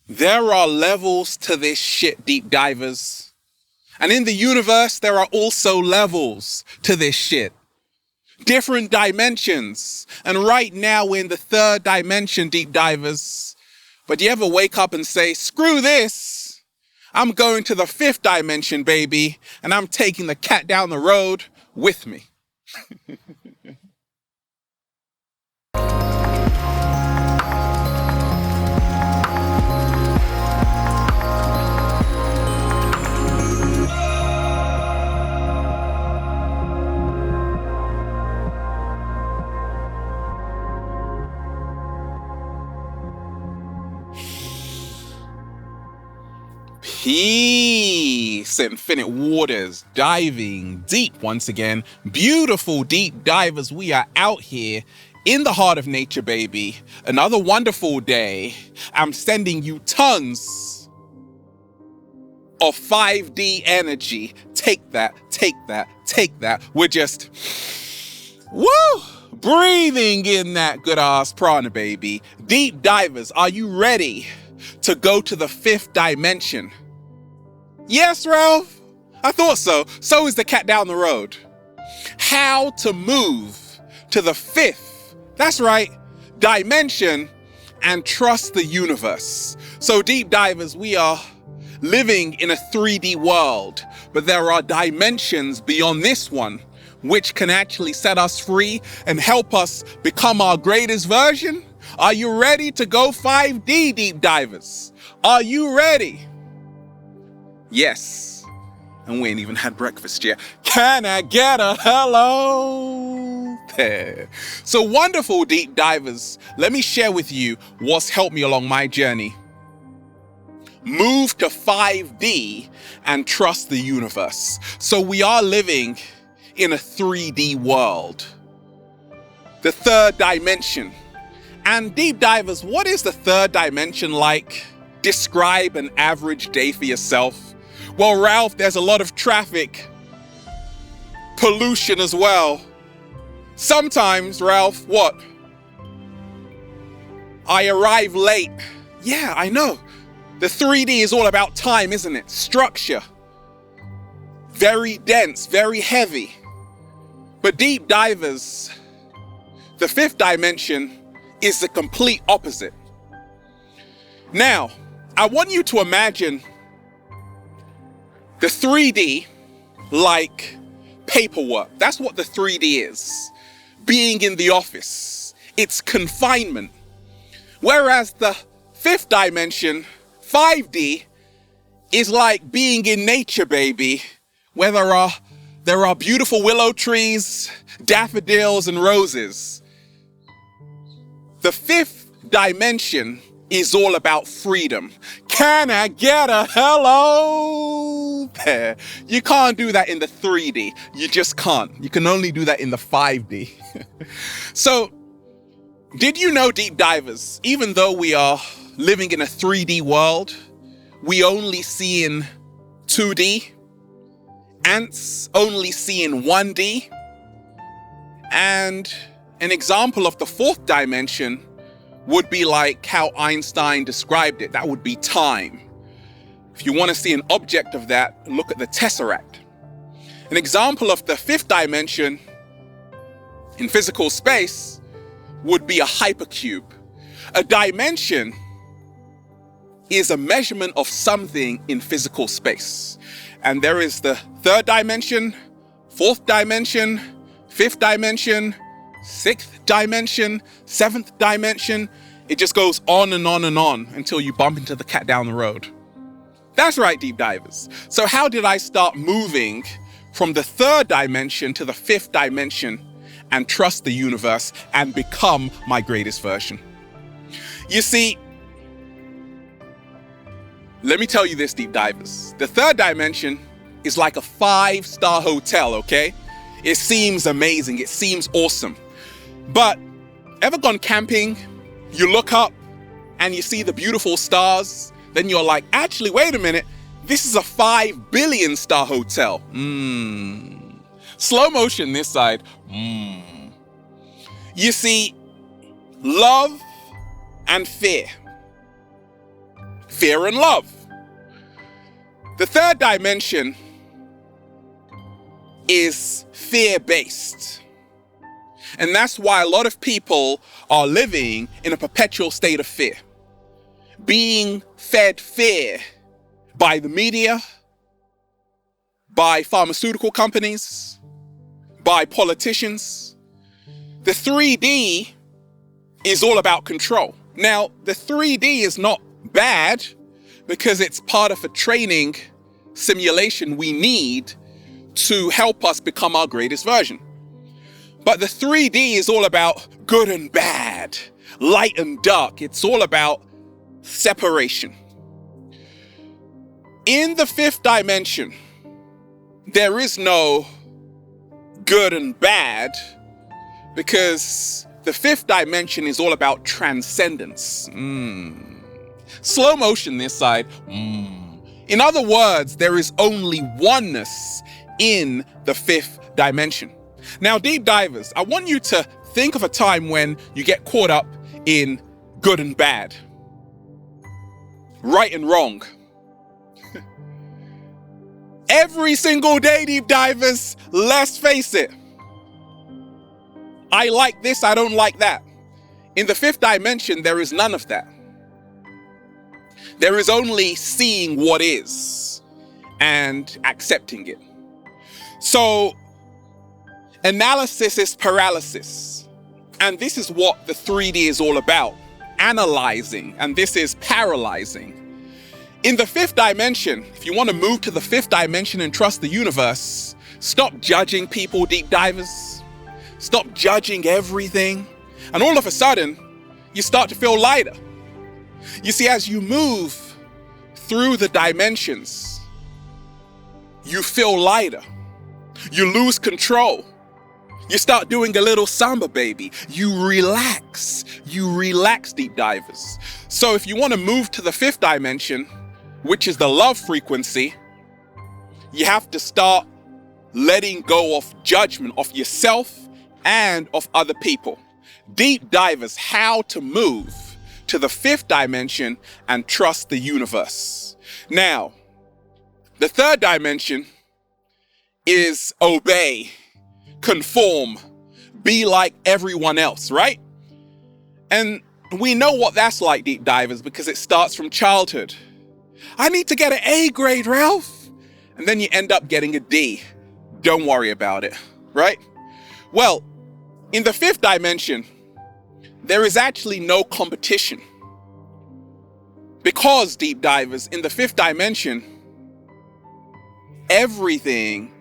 There are levels to this shit, deep divers. And in the universe, there are also levels to this shit. Different dimensions. And right now we're in the third dimension, deep divers. But do you ever wake up and say, screw this. I'm going to the fifth dimension, baby. And I'm taking the cat down the road with me. Peace, infinite waters, diving deep once again. Beautiful deep divers, we are out here in the heart of nature, baby. Another wonderful day. I'm sending you tons of 5D energy. Take that, take that, take that. We're just, woo! Breathing in that good ass prana, baby. Deep divers, are you ready to go to the fifth dimension? Yes, Ralph? I thought so. So is the cat down the road. How to move to the fifth, that's right, dimension and trust the universe. So deep divers, we are living in a 3D world, but there are dimensions beyond this one which can actually set us free and help us become our greatest version. Are you ready to go 5D, deep divers? Are you ready? Yes. And we ain't even had breakfast yet. Can I get a hello there? So wonderful, deep divers. Let me share with you what's helped me along my journey. Move to 5D and trust the universe. So we are living in a 3D world. The third dimension. And deep divers, what is the third dimension like? Describe an average day for yourself. Well, Ralph, there's a lot of traffic, pollution as well. Sometimes, Ralph, what? I arrive late. Yeah, I know. The 3D is all about time, isn't it? Structure. Very dense, very heavy. But deep divers, the fifth dimension is the complete opposite. Now, I want you to imagine the 3D like paperwork. That's what the 3D is. Being in the office. It's confinement. Whereas the fifth dimension, 5D, is like being in nature, baby, where there are beautiful willow trees, daffodils, and roses. The fifth dimension is all about freedom. Can I get a hello there? You can't do that in the 3D. You just can't. You can only do that in the 5D. So, did you know, deep divers, even though we are living in a 3D world, we only see in 2D. Ants only see in 1D. And an example of the fourth dimension would be like how Einstein described it. That would be time. If you want to see an object of that, look at the tesseract. An example of the fifth dimension in physical space would be a hypercube. A dimension is a measurement of something in physical space. And there is the third dimension, fourth dimension, fifth dimension, sixth dimension, seventh dimension. It just goes on and on and on until you bump into the cat down the road. That's right, deep divers. So how did I start moving from the third dimension to the fifth dimension and trust the universe and become my greatest version? You see, let me tell you this, deep divers. The third dimension is like a 5-star hotel, okay? It seems amazing. It seems awesome. But ever gone camping? You look up and you see the beautiful stars. Then you're like, actually, wait a minute. This is a 5 billion star hotel. Slow motion this side. You see, love and fear. fear and love. The third dimension is fear-based. And that's why a lot of people are living in a perpetual state of fear, being fed fear by the media, by pharmaceutical companies, by politicians. The 3D is all about control. Now, the 3D is not bad because it's part of a training simulation we need to help us become our greatest version. But the 3D is all about good and bad, light and dark. It's all about separation. In the fifth dimension, there is no good and bad because the fifth dimension is all about transcendence. Slow motion this side. In other words, there is only oneness in the fifth dimension. Now, deep divers, I want you to think of a time when you get caught up in good and bad, right and wrong. Every single day, deep divers, let's face it. I like this, I don't like that. In the fifth dimension, there is none of that. There is only seeing what is and accepting it. So, analysis is paralysis. And this is what the 3D is all about. Analyzing, and this is paralyzing. In the fifth dimension, if you want to move to the fifth dimension and trust the universe, stop judging people, deep divers. Stop judging everything. And all of a sudden, you start to feel lighter. You see, as you move through the dimensions, you feel lighter. You lose control. You start doing a little samba, baby. You relax, deep divers. So if you want to move to the fifth dimension, which is the love frequency, you have to start letting go of judgment of yourself and of other people. Deep divers, how to move to the fifth dimension and trust the universe. Now, the third dimension is obey, conform, be like everyone else, right? And we know what that's like, deep divers, because it starts from childhood. I need to get an A grade, Ralph. And then you end up getting a D. Don't worry about it, right? Well, in the fifth dimension, there is actually no competition. Because, deep divers, in the fifth dimension, everything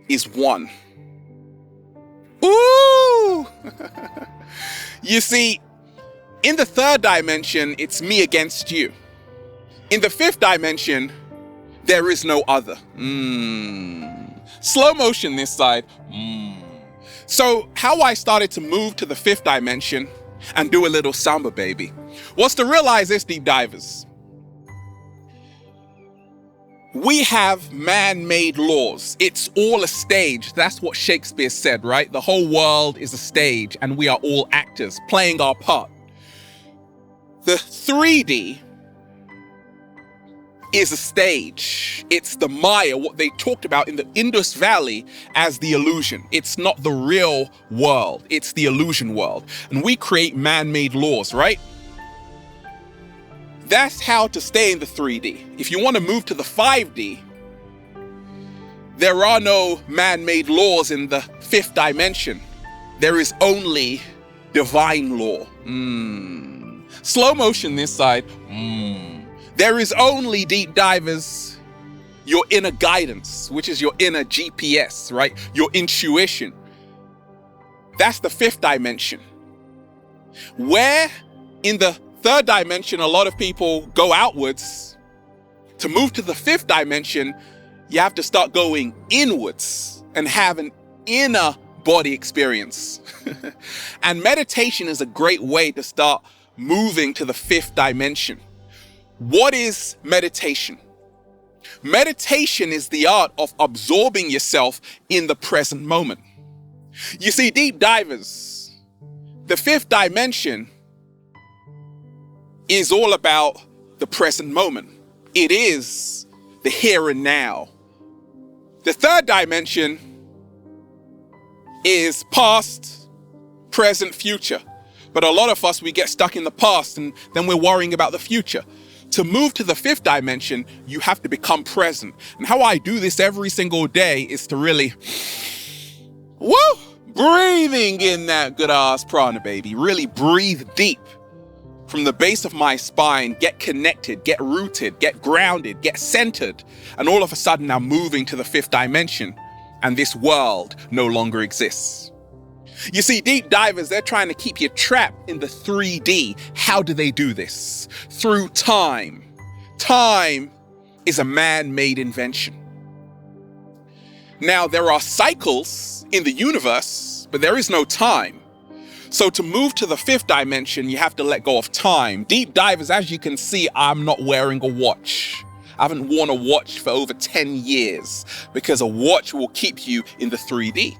is one. Ooh! You see, in the third dimension, it's me against you. In the fifth dimension, there is no other. Slow motion this side. So how I started to move to the fifth dimension and do a little samba, baby, was to realize this, deep divers. We have man-made laws. It's all a stage. That's what Shakespeare said, right? The whole world is a stage and we are all actors playing our part. The 3D is a stage. It's the Maya, what they talked about in the Indus Valley as the illusion. It's not the real world. It's the illusion world. And we create man-made laws, right? That's how to stay in the 3D. If you want to move to the 5D, there are no man-made laws in the fifth dimension. There is only divine law. Slow motion this side. There is only, deep divers, your inner guidance, which is your inner GPS, right? Your intuition. That's the fifth dimension. Where in the third dimension, a lot of people go outwards. To move to the fifth dimension, you have to start going inwards and have an inner body experience. And meditation is a great way to start moving to the fifth dimension. What is meditation? Meditation is the art of absorbing yourself in the present moment. You see, deep divers, the fifth dimension is all about the present moment. It is the here and now. The third dimension is past, present, future. But a lot of us, we get stuck in the past and then we're worrying about the future. To move to the fifth dimension, you have to become present. And how I do this every single day is to really, breathing in that good ass prana, baby. Really breathe deep from the base of my spine, get connected, get rooted, get grounded, get centered. And all of a sudden I'm moving to the fifth dimension and this world no longer exists. You see, deep divers, they're trying to keep you trapped in the 3D. How do they do this? Through time. Time is a man-made invention. Now, there are cycles in the universe, but there is no time. So to move to the fifth dimension, you have to let go of time. Deep divers, as you can see, I'm not wearing a watch. I haven't worn a watch for over 10 years because a watch will keep you in the 3D.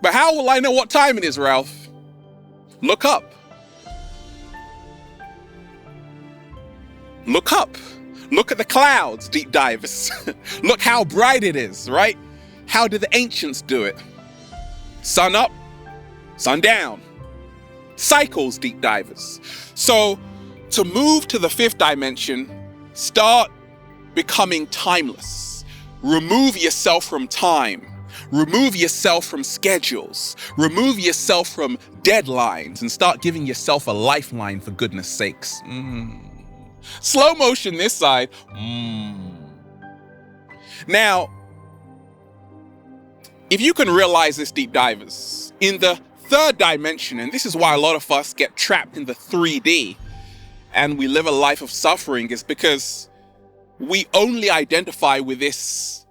But how will I know what time it is, Ralph? Look up. Look up. Look at the clouds, deep divers. Look how bright it is, right? How did the ancients do it? Sun up, sun down. Cycles, deep divers. So to move to the fifth dimension, start becoming timeless. Remove yourself from time. Remove yourself from schedules. Remove yourself from deadlines and start giving yourself a lifeline, for goodness sakes. Slow motion this side. Now, if you can realize this, deep divers, in the third dimension, and this is why a lot of us get trapped in the 3D and we live a life of suffering, is because we only identify with this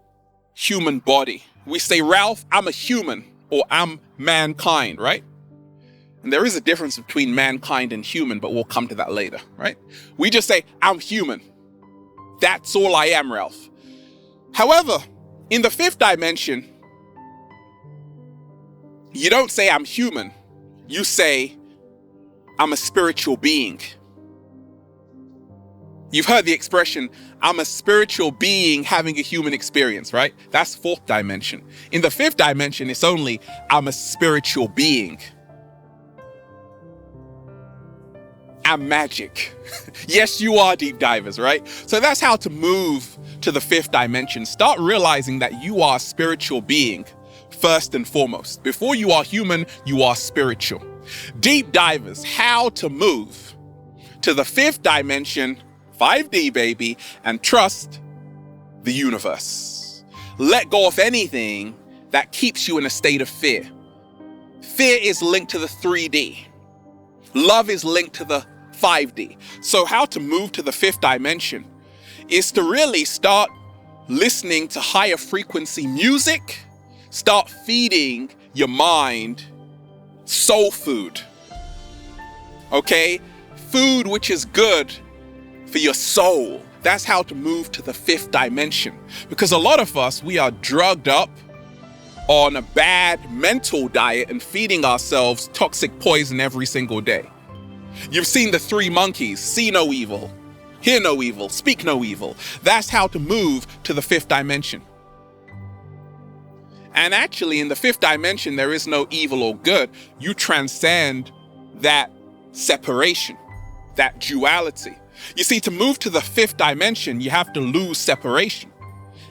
human body. We say, Ralph, I'm a human, or I'm mankind, right? And there is a difference between mankind and human, but we'll come to that later, right? We just say, I'm human. That's all I am, Ralph. However, in the fifth dimension, you don't say I'm human. You say, I'm a spiritual being. You've heard the expression, I'm a spiritual being having a human experience, right? That's fourth dimension. In the fifth dimension, it's only, I'm a spiritual being. I'm magic. Yes, you are, deep divers, right? So that's how to move to the fifth dimension. Start realizing that you are a spiritual being, first and foremost. Before you are human, you are spiritual. Deep divers, how to move to the fifth dimension, 5D, baby, and trust the universe. Let go of anything that keeps you in a state of fear. Fear is linked to the 3D. Love is linked to the 5D. So how to move to the fifth dimension is to really start listening to higher frequency music. Start feeding your mind soul food. Okay? Food which is good for your soul. That's how to move to the fifth dimension. Because a lot of us, we are drugged up on a bad mental diet and feeding ourselves toxic poison every single day. You've seen the 3 monkeys, see no evil, hear no evil, speak no evil. That's how to move to the fifth dimension. And actually in the fifth dimension, there is no evil or good. You transcend that separation, that duality. You see, to move to the fifth dimension, you have to lose separation.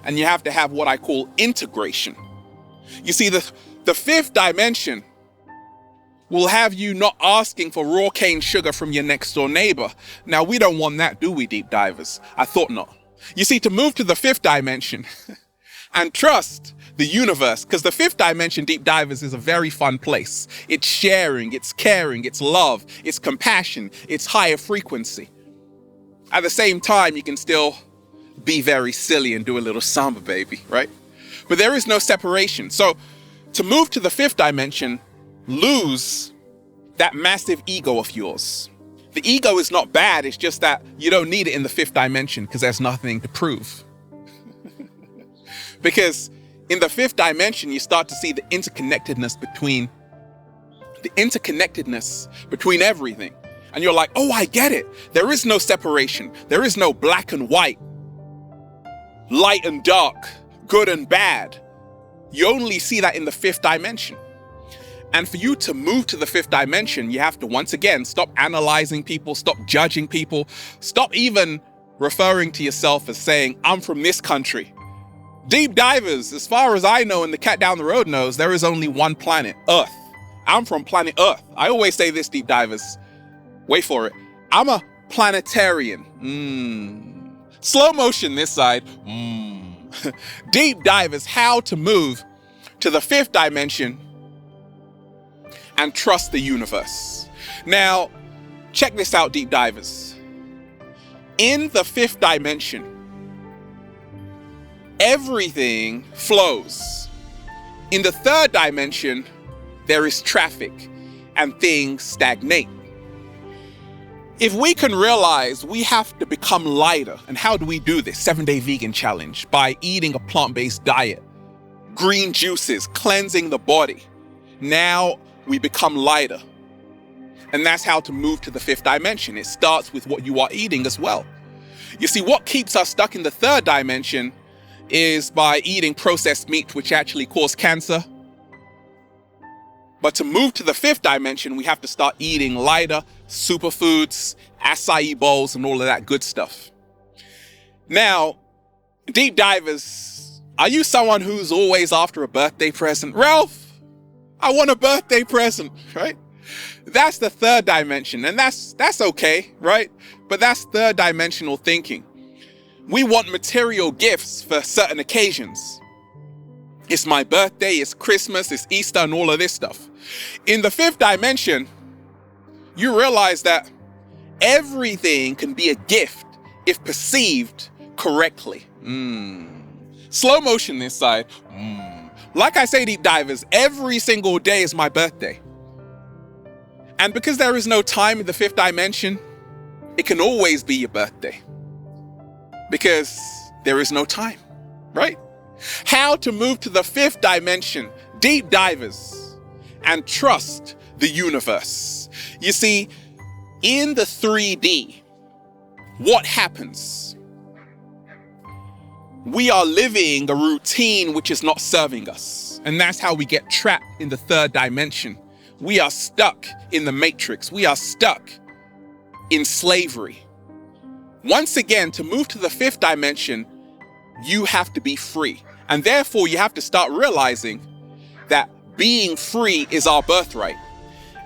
And you have to have what I call integration. You see, the fifth dimension will have you not asking for raw cane sugar from your next door neighbor. Now, we don't want that, do we, deep divers? I thought not. You see, to move to the fifth dimension and trust the universe, because the fifth dimension, deep divers, is a very fun place. It's sharing, it's caring, it's love, it's compassion, it's higher frequency. At the same time, you can still be very silly and do a little samba, baby, right? But there is no separation. So to move to the fifth dimension, lose that massive ego of yours. The ego is not bad. It's just that you don't need it in the fifth dimension because there's nothing to prove. Because in the fifth dimension, you start to see the interconnectedness between everything. And you're like, oh, I get it. There is no separation. There is no black and white, light and dark, good and bad. You only see that in the fifth dimension. And for you to move to the fifth dimension, you have to, once again, stop analyzing people, stop judging people, stop even referring to yourself as saying, I'm from this country. Deep divers, as far as I know and the cat down the road knows, there is only one planet, Earth. I'm from planet Earth. I always say this, deep divers. Wait for it. I'm a planetarian. Slow motion this side. Deep divers, how to move to the fifth dimension and trust the universe. Now, check this out, deep divers. In the fifth dimension, everything flows. In the third dimension, there is traffic and things stagnate. If we can realize we have to become lighter, and how do we do this? 7-day vegan challenge, by eating a plant-based diet, green juices, cleansing the body. Now we become lighter. And that's how to move to the fifth dimension. It starts with what you are eating as well. You see, what keeps us stuck in the third dimension is by eating processed meat, which actually cause cancer. But to move to the fifth dimension, we have to start eating lighter, superfoods, acai bowls, and all of that good stuff. Now, deep divers, are you someone who's always after a birthday present? Ralph, I want a birthday present, right? That's the third dimension, and that's okay, right? But that's third dimensional thinking. We want material gifts for certain occasions. It's my birthday, it's Christmas, it's Easter, and all of this stuff. In the fifth dimension, you realize that everything can be a gift if perceived correctly. Slow motion this side. Like I say, deep divers, every single day is my birthday. And because there is no time in the fifth dimension, it can always be your birthday. Because there is no time, right? How to move to the fifth dimension, deep divers, and trust the universe. You see, in the 3D, what happens? We are living a routine which is not serving us. And that's how we get trapped in the third dimension. We are stuck in the matrix. We are stuck in slavery. Once again, to move to the fifth dimension, you have to be free. And therefore, you have to start realizing that being free is our birthright.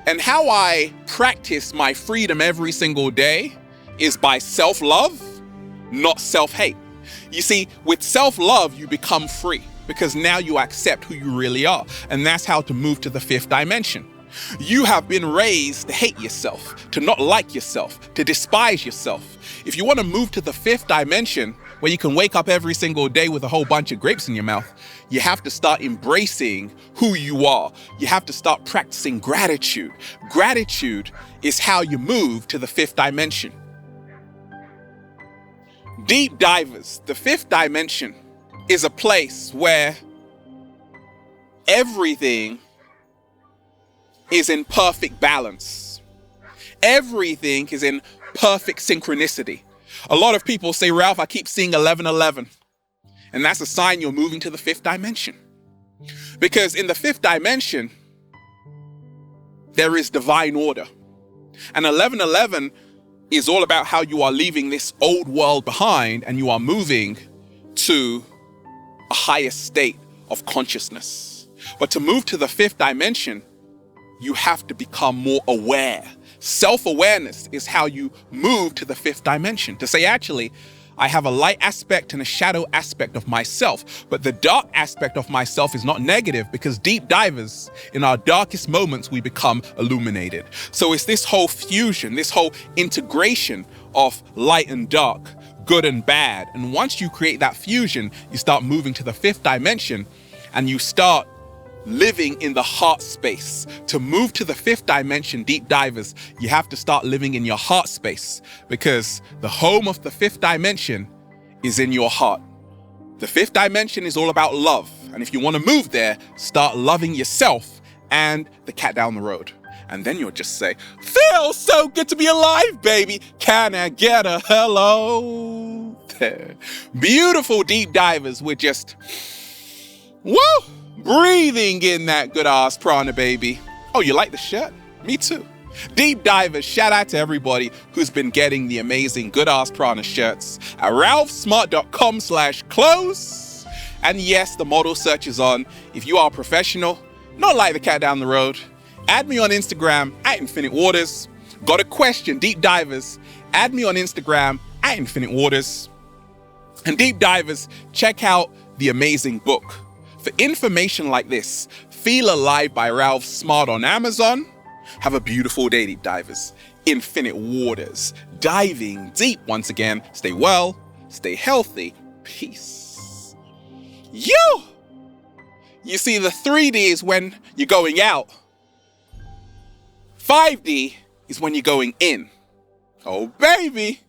And how I practice my freedom every single day is by self-love, not self-hate. You see, with self-love, you become free because now you accept who you really are. And that's how to move to the fifth dimension. You have been raised to hate yourself, to not like yourself, to despise yourself. If you want to move to the fifth dimension, where you can wake up every single day with a whole bunch of grapes in your mouth, you have to start embracing who you are. You have to start practicing gratitude. Gratitude is how you move to the fifth dimension. Deep divers, the fifth dimension is a place where everything is in perfect balance. Everything is in perfect synchronicity. A lot of people say, Ralph, I keep seeing 1111. And that's a sign you're moving to the fifth dimension. Because in the fifth dimension, there is divine order. And 1111 is all about how you are leaving this old world behind and you are moving to a higher state of consciousness. But to move to the fifth dimension, you have to become more aware. Self-awareness is how you move to the fifth dimension. To say, actually, I have a light aspect and a shadow aspect of myself, but the dark aspect of myself is not negative because deep divers, in our darkest moments, we become illuminated. So it's this whole fusion, this whole integration of light and dark, good and bad. And once you create that fusion, you start moving to the fifth dimension and you start living in the heart space. To move to the fifth dimension, deep divers, you have to start living in your heart space because the home of the fifth dimension is in your heart. The fifth dimension is all about love. And if you want to move there, start loving yourself and the cat down the road. And then you'll just say, feels so good to be alive, baby. Can I get a hello? Beautiful deep divers. We're just, woo, breathing in that good ass prana, baby. Oh, you like the shirt? Me too. Deep divers, shout out to everybody who's been getting the amazing good ass prana shirts at ralphsmart.com/clothes. And yes, the model search is on. If you are a professional, not like the cat down the road, add me on Instagram at Infinite Waters. Got a question, deep divers, add me on Instagram at Infinite Waters. And deep divers, check out the amazing book. For information like this, Feel Alive by Ralph Smart on Amazon. Have a beautiful day, deep divers. Infinite Waters, diving deep once again. Stay well, stay healthy, peace. You see, the 3D is when you're going out. 5D is when you're going in. Oh, baby.